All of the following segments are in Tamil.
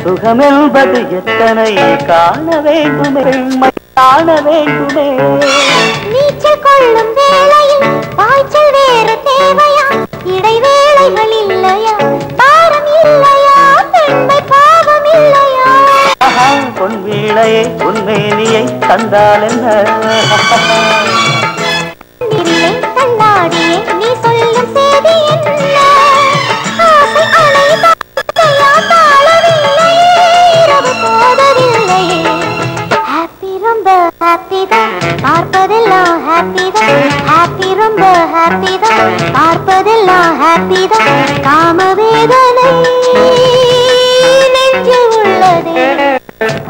சுகமென்பது எத்தனை காண வேண்டுமே காண வேண்டுமே நீச்சல் கொள்ளும் வேளையில் பாய்ச்சல் வேறு தேவையா இடைவேளைகள் இல்லையா பாரம் இல்லையா பெண்மை பாவம் இல்லையா பொன் வீணையை பொன்மேனியை தந்தால் என்ன தள்ளாடியே நீ சொல்லும் செய்தி என்ன ஆசை அலை பார்ப்பதெல்லாம் ஹாப்பி தான் ஹாப்பி ரொம்ப ஹாப்பி தான் பார்ப்பதெல்லாம் ஹாப்பி தான் காமவேதனை நெஞ்சில் உள்ளது.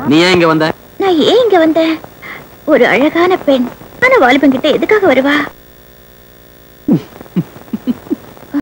நீ ஏன் இங்க வந்த? நான் ஏன் இங்க வந்தேன்? ஒரு அழகான பெண் ஆனா வாலிபன் கிட்ட எதுக்காக வருவா?